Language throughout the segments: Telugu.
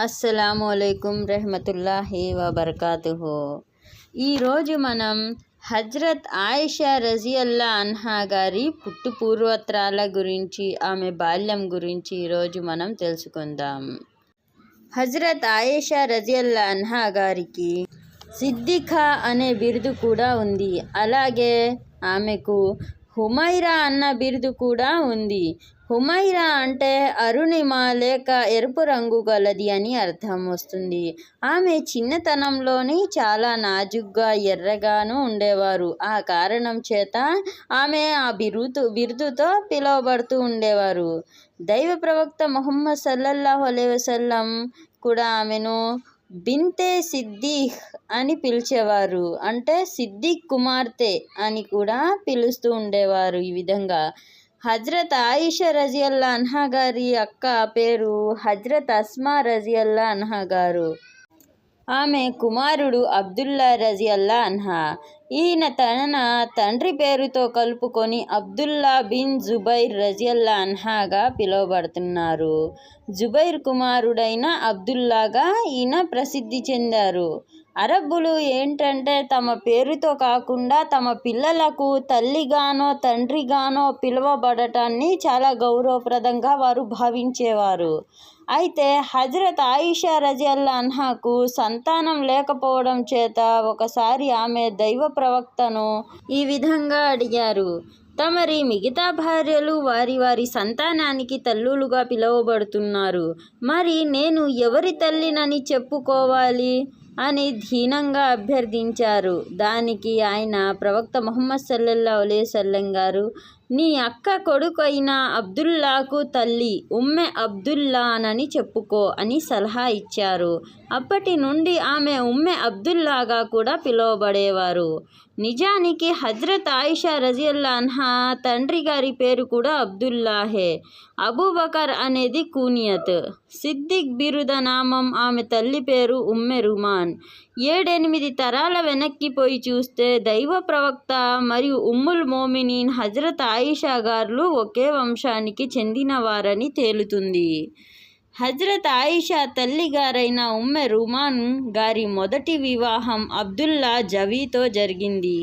అస్సలాముఅలైకుం రెహ్మతుల్లాహి వబర్కాతుహు. ఈరోజు మనం హజ్రత్ ఆయిషా రజియల్లా అన్హా గారి పుట్టు పూర్వోత్తరాల గురించి, ఆమె బాల్యం గురించి ఈరోజు మనం తెలుసుకుందాం. హజ్రత్ ఆయిషా రజియల్లా అన్హా గారికి సిద్దిఖా అనే బిరుదు కూడా ఉంది. అలాగే ఆమెకు హుమైరా అన్న బిరుదు కూడా ఉంది. హుమైరా అంటే అరుణిమ లేక ఎరుపు రంగు గలది అని అర్థం వస్తుంది. ఆమె చిన్నతనంలోని చాలా నాజుగ్గా ఎర్రగాను ఉండేవారు. ఆ కారణం చేత ఆమె ఆ బిరుదుతో పిలువబడుతూ ఉండేవారు. దైవ ప్రవక్త ముహమ్మద్ సల్లల్లాహు అలైహి వసల్లం కూడా ఆమెను బింతే సిద్దీక్ అని పిలిచేవారు. అంటే సిద్దిక్ కుమార్తె అని కూడా పిలుస్తూ ఉండేవారు. ఈ విధంగా హజ్రత్ ఆయిషా రజియల్లా అన్హా గారి అక్క పేరు హజ్రత్ అస్మా రజియల్లా అన్హా గారు. ఆమె కుమారుడు అబ్దుల్లా రజియల్లా అన్హా. ఈయన తన తండ్రి పేరుతో కలుపుకొని అబ్దుల్లా బిన్ జుబైర్ రజియల్లా అన్హాగా పిలువబడుతున్నారు. జుబైర్ కుమారుడైన అబ్దుల్లాగా ఈయన ప్రసిద్ధి చెందారు. అరబ్బులు ఏంటంటే తమ పేరుతో కాకుండా తమ పిల్లలకు తల్లిగానో తండ్రిగానో పిలువబడటాన్ని చాలా గౌరవప్రదంగా వారు భావించేవారు. అయితే హజ్రత్ ఆయిషా రజియల్లా అన్హాకు సంతానం లేకపోవడం చేత ఒకసారి ఆమె దైవ ప్రవక్తను ఈ విధంగా అడిగారు. తమరి మిగతా భార్యలు వారి వారి సంతానానికి తల్లులుగా పిలువబడుతున్నారు. మరి నేను ఎవరి తల్లినని చెప్పుకోవాలి అని దీనంగా అభ్యర్థించారు. దానికి ఆయన ప్రవక్త ముహమ్మద్ సల్లల్లాహు అలైహి వసల్లం గారు, నీ అక్క కొడుకు అయిన అబ్దుల్లాకు తల్లి ఉమ్మె అబ్దుల్లానని చెప్పుకో అని సలహా ఇచ్చారు. అప్పటి నుండి ఆమె ఉమ్మె అబ్దుల్లాగా కూడా పిలువబడేవారు. నిజానికి హజ్రత్ ఆయిషా రజియల్లా అన్హా తండ్రి గారి పేరు కూడా అబ్దుల్లాహే. అబూబకర్ అనేది కూనియత్. సిద్దిక్ బిరుద నామం. ఆమె తల్లి పేరు ఉమ్మె రుమాన్. 7-8 తరాల వెనక్కిపోయి చూస్తే దైవ ప్రవక్త మరియు ఉమ్ముల్ మోమినీన్ హజ్రత్ ఆయిషా గారు ఒకే వంశానికి చెందినవారని తేలుతుంది. హజ్రత్ ఆయిషా తల్లి గారైన ఉమ్మె రుమాన్ గారి మొదటి వివాహం అబ్దుల్లా జవీతో జరిగింది.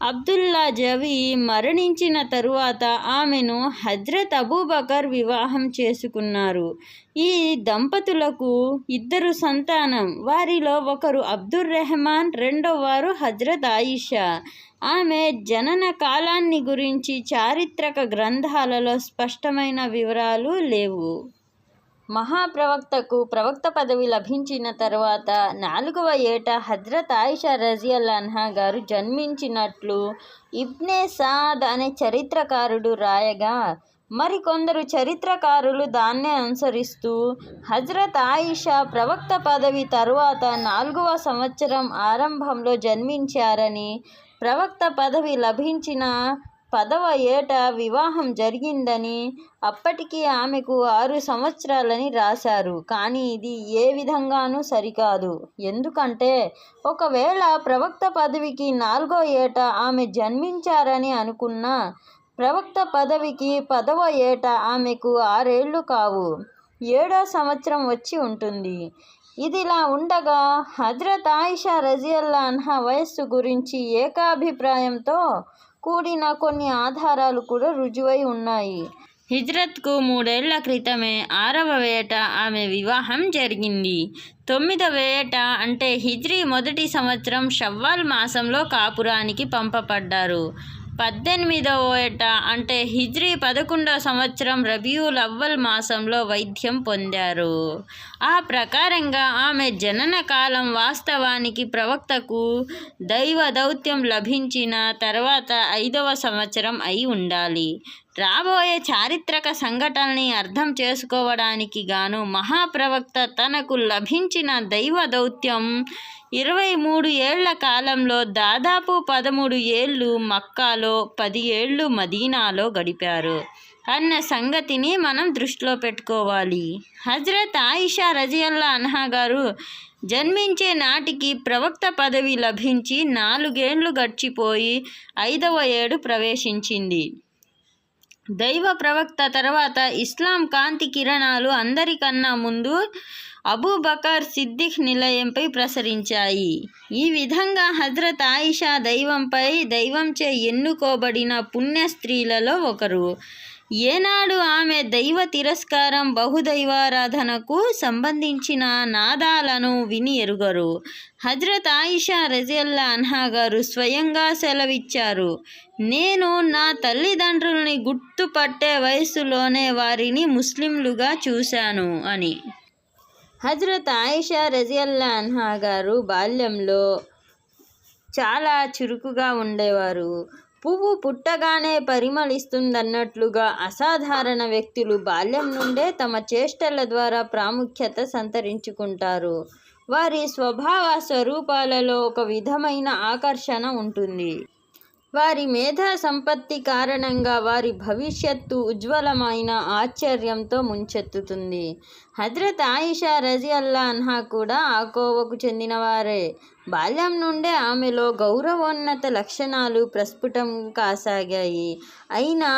అబ్దుల్లా జవీ మరణించిన తరువాత ఆమెను హజ్రత్ అబూబకర్ వివాహం చేసుకున్నారు. ఈ దంపతులకు 2 సంతానం. వారిలో ఒకరు అబ్దుర్ రెహమాన్, రెండో వారు హజ్రత్ ఆయిషా. ఆమె జనన కాలాన్ని గురించి చారిత్రక గ్రంథాలలో స్పష్టమైన వివరాలు లేవు. మహాప్రవక్తకు ప్రవక్త పదవి లభించిన తర్వాత 4వ ఏట హజ్రత్ ఆయిషా రజియల్లా అన్హా గారు జన్మించినట్లు ఇబ్నే సాద్ అనే చరిత్రకారుడు రాయగా, మరికొందరు చరిత్రకారులు దాన్నే అనుసరిస్తూ హజ్రత్ ఆయిషా ప్రవక్త పదవి తరువాత 4వ సంవత్సరం ఆరంభంలో జన్మించారని, ప్రవక్త పదవి లభించిన 10వ ఏట వివాహం జరిగిందని, అప్పటికి ఆమెకు 6 సంవత్సరాలని రాశారు. కానీ ఇది ఏ విధంగానూ సరికాదు. ఎందుకంటే ఒకవేళ ప్రవక్త పదవికి 4వ ఏట ఆమె జన్మించారని అనుకున్నా, ప్రవక్త పదవికి 10వ ఏట ఆమెకు 6 ఏళ్ళు కావు, 7వ సంవత్సరం వచ్చి ఉంటుంది. ఇదిలా ఉండగా హజ్రత్ ఆయిషా రజియల్లా అన్హా వయస్సు గురించి ఏకాభిప్రాయంతో కూడిన కొన్ని ఆధారాలు కూడా రుజువై ఉన్నాయి. హిజ్రత్కు 3 ఏళ్ల క్రితమే 6వ ఏట ఆమె వివాహం జరిగింది. 9వ ఏట అంటే హిజ్రీ మొదటి సంవత్సరం షవ్వాల్ మాసంలో కాపురానికి పంపబడ్డారు. 18వ ఏట అంటే హిజ్రీ 11వ సంవత్సరం రబీయుల్ అవ్వల్ మాసంలో వైద్యం పొందారు. ఆ ప్రకారంగా ఆమె జనన కాలం వాస్తవానికి ప్రవక్తకు దైవ దౌత్యం లభించిన తర్వాత 5వ సంవత్సరం అయి ఉండాలి. రాబోయే చారిత్రక సంఘటనల్ని అర్థం చేసుకోవడానికి గాను మహాప్రవక్త తనకు లభించిన దైవ దౌత్యం 23 ఏళ్ల కాలంలో దాదాపు 13 ఏళ్ళు మక్కాలో, 10 ఏళ్ళు మదీనాలో గడిపారు అన్న సంగతిని మనం దృష్టిలో పెట్టుకోవాలి. హజ్రత్ ఆయిషా రజియల్లా అన్హా గారు జన్మించే నాటికి ప్రవక్త పదవి లభించి 4 ఏళ్ళు గడిచిపోయి 5వ ఏడు ప్రవేశించింది. దైవ ప్రవక్త తర్వాత ఇస్లాం కాంతి కిరణాలు అందరికన్నా ముందు అబూబకర్ సిద్దిక్ నిలయంపై ప్రసరించాయి. ఈ విధంగా హజ్రత్ ఆయిషా దైవంచే ఎన్నుకోబడిన పుణ్య స్త్రీలలో ఒకరు. ఏనాడు ఆమె దైవ తిరస్కారం, బహుదైవారాధనకు సంబంధించిన నాదాలను విని ఎరుగరు. హజ్రత్ ఆయిషా రజియల్లా అన్హా గారు స్వయంగా సెలవిచ్చారు, నేను నా తల్లిదండ్రుల్ని గుర్తుపట్టే వయసులోనే వారిని ముస్లింలుగా చూశాను అని. హజ్రత్ ఆయిషా రజియల్లా అన్హా గారు బాల్యంలో చాలా చురుకుగా ఉండేవారు. పువ్వు పుట్టగానే పరిమళిస్తుందన్నట్లుగా అసాధారణ వ్యక్తులు బాల్యం నుండే తమ చేష్టల ద్వారా ప్రాముఖ్యత సంతరించుకుంటారు. వారి స్వభావ స్వరూపాలలో ఒక విధమైన ఆకర్షణ ఉంటుంది. వారి మేధా సంపత్తి కారణంగా వారి భవిష్యత్తు ఉజ్వలమైన ఆశ్చర్యంతో ముంచెత్తుతుంది. హజ్రత్ ఆయిషా రజియల్లా అన్హా కూడా ఆ కోవకు చెందినవారే. బాల్యం నుండే ఆమెలో గౌరవోన్నత లక్షణాలు ప్రస్ఫుటం కాసాగాయి. అయినా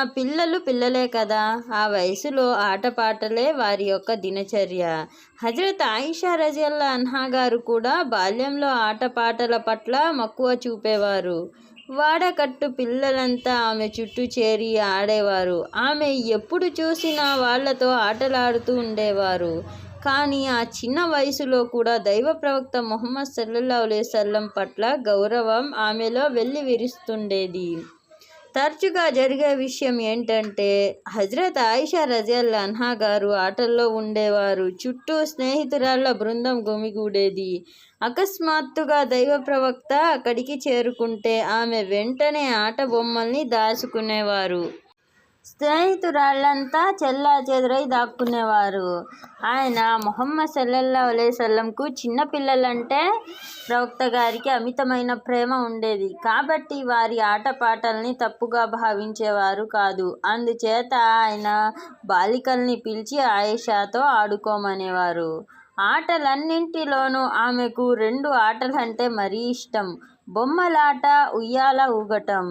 పిల్లలే కదా, ఆ వయసులో ఆటపాటలే వారి యొక్క దినచర్య. హజ్రత్ ఆయిషా రజియల్లా అన్హా గారు కూడా బాల్యంలో ఆటపాటల పట్ల మక్కువ చూపేవారు. వాడకట్టు పిల్లలంతా ఆమె చుట్టూ చేరి ఆడేవారు. ఆమె ఎప్పుడు చూసినా వాళ్లతో ఆటలాడుతూ ఉండేవారు. కానీ ఆ చిన్న వయసులో కూడా దైవ ప్రవక్త ముహమ్మద్ సల్లల్లాహు అలైహి వసల్లం పట్ల గౌరవం ఆమెలో వెల్లివిరుస్తుండేది. తరచుగా జరిగే విషయం ఏంటంటే, హజ్రత్ ఆయిషా రజియల్లా అన్హా గారు ఆటల్లో ఉండేవారు. చుట్టూ స్నేహితురాళ్ల బృందం గుమిగూడేది. అకస్మాత్తుగా దైవ ప్రవక్త అక్కడికి చేరుకుంటే ఆమె వెంటనే ఆట బొమ్మల్ని దాచుకునేవారు. స్నేహితురాళ్లంతా చెల్లాచెదురై దాక్కునేవారు. ఆయన ముహమ్మద్ సల్లల్లాహు అలైహి వసల్లంకు చిన్నపిల్లలంటే ప్రవక్త గారికి అమితమైన ప్రేమ ఉండేది. కాబట్టి వారి ఆటపాటల్ని తప్పుగా భావించేవారు కాదు. అందుచేత ఆయన బాలికల్ని పిలిచి ఆయిషాతో ఆడుకోమనేవారు. ఆటలన్నింటిలోనూ ఆమెకు 2 ఆటలంటే మరీ ఇష్టం: బొమ్మలాట, ఉయ్యాల ఊగటం.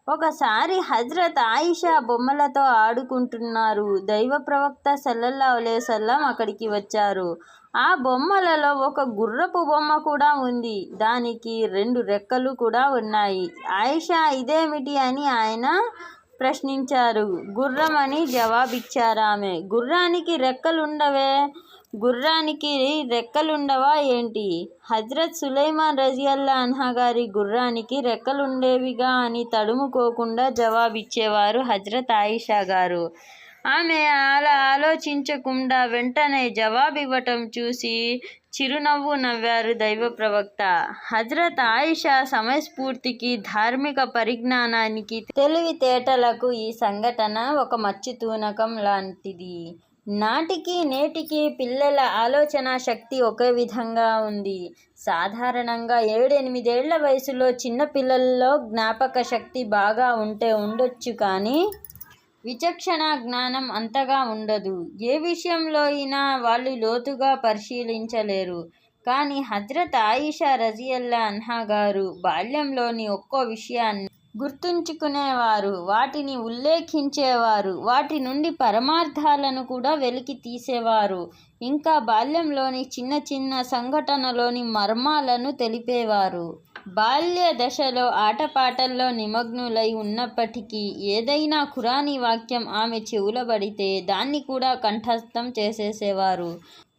ఒకసారి హజ్రత్ ఆయిషా బొమ్మలతో ఆడుకుంటున్నారు. దైవ ప్రవక్త సల్లల్లాహు అలైహి వసల్లం అక్కడికి వచ్చారు. ఆ బొమ్మలలో ఒక గుర్రపు బొమ్మ కూడా ఉంది. దానికి 2 రెక్కలు కూడా ఉన్నాయి. ఆయిషా ఇదేమిటి అని ఆయన ప్రశ్నించారు. గుర్రం అని జవాబిచ్చారామె. గుర్రానికి రెక్కలుండవే? గుర్రానికి రెక్కలుండవా ఏంటి? హజ్రత్ సులైమాన్ రజియల్లా అన్హా గారి గుర్రానికి రెక్కలుండేవిగా అని తడుముకోకుండా జవాబిచ్చేవారు హజ్రత్ ఆయిషా గారు. ఆమె అలా ఆలోచించకుండా వెంటనే జవాబివ్వటం చూసి చిరునవ్వు నవ్వారు దైవ ప్రవక్త. హజ్రత్ ఆయిషా సమయస్ఫూర్తికి, ధార్మిక పరిజ్ఞానానికి, తెలివితేటలకు ఈ సంఘటన ఒక మచ్చుతూనకం లాంటిది. నాటికి నేటికి పిల్లల ఆలోచన శక్తి ఒకే విధంగా ఉంది. సాధారణంగా 7-8 ఏళ్ల వయసులో చిన్న పిల్లల్లో జ్ఞాపక శక్తి బాగా ఉంటే ఉండొచ్చు, కానీ విచక్షణ జ్ఞానం అంతగా ఉండదు. ఏ విషయంలో అయినా వాళ్ళు లోతుగా పరిశీలించలేరు. కానీ హజ్రత్ ఆయిషా రజియల్లా అన్హా గారు బాల్యంలోని ఒక్కో విషయాన్ని గుర్తుంచుకునేవారు, వాటిని ఉల్లేఖించేవారు, వాటి నుండి పరమార్థాలను కూడా వెలికి తీసేవారు. ఇంకా బాల్యంలోని చిన్న చిన్న సంఘటనలోని మర్మాలను తెలిపేవారు. బాల్య దశలో ఆటపాటల్లో నిమగ్నులై ఉన్నప్పటికీ ఏదైనా ఖురానీ వాక్యం ఆమె చెవుల పడితే దాన్ని కూడా కంఠస్థం చేసేసేవారు.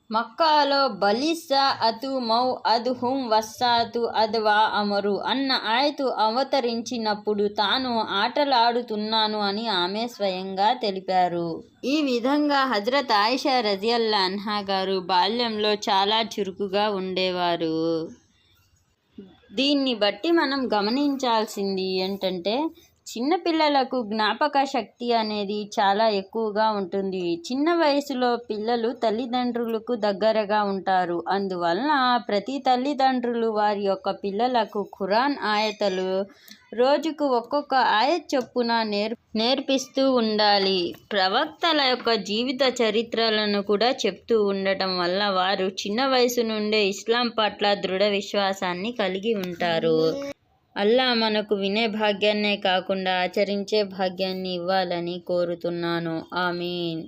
మక్కాలో బలిస్సా అతు మౌ అద్హుం వస్సాతు అద్వా అమరు అన్న ఆయతు అవతరించినప్పుడు తాను ఆటలాడుతున్నాను అని ఆమె స్వయంగా తెలిపారు. ఈ విధంగా హజ్రత్ ఆయిషా రజియల్లా అన్హా గారు బాల్యంలో చాలా చురుకుగా ఉండేవారు. దీన్ని బట్టి మనం గమనించాల్సింది ఏంటంటే, చిన్నపిల్లలకు జ్ఞాపక శక్తి అనేది చాలా ఎక్కువగా ఉంటుంది. చిన్న వయసులో పిల్లలు తల్లిదండ్రులకు దగ్గరగా ఉంటారు. అందువలన ప్రతి తల్లిదండ్రులు వారి యొక్క పిల్లలకు ఖురాన్ ఆయతలు రోజుకు ఒక్కొక్క ఆయత్ చొప్పున నేర్పిస్తూ ఉండాలి. ప్రవక్తల యొక్క జీవిత చరిత్రలను కూడా చెప్తూ ఉండటం వల్ల వారు చిన్న వయసు నుండే ఇస్లాం పట్ల దృఢ విశ్వాసాన్ని కలిగి ఉంటారు. అల్లా మనకు వినే భాగ్యాన్నే కాకుండా ఆచరించే భాగ్యాన్ని ఇవ్వాలని కోరుతున్నాను. ఆమీన్.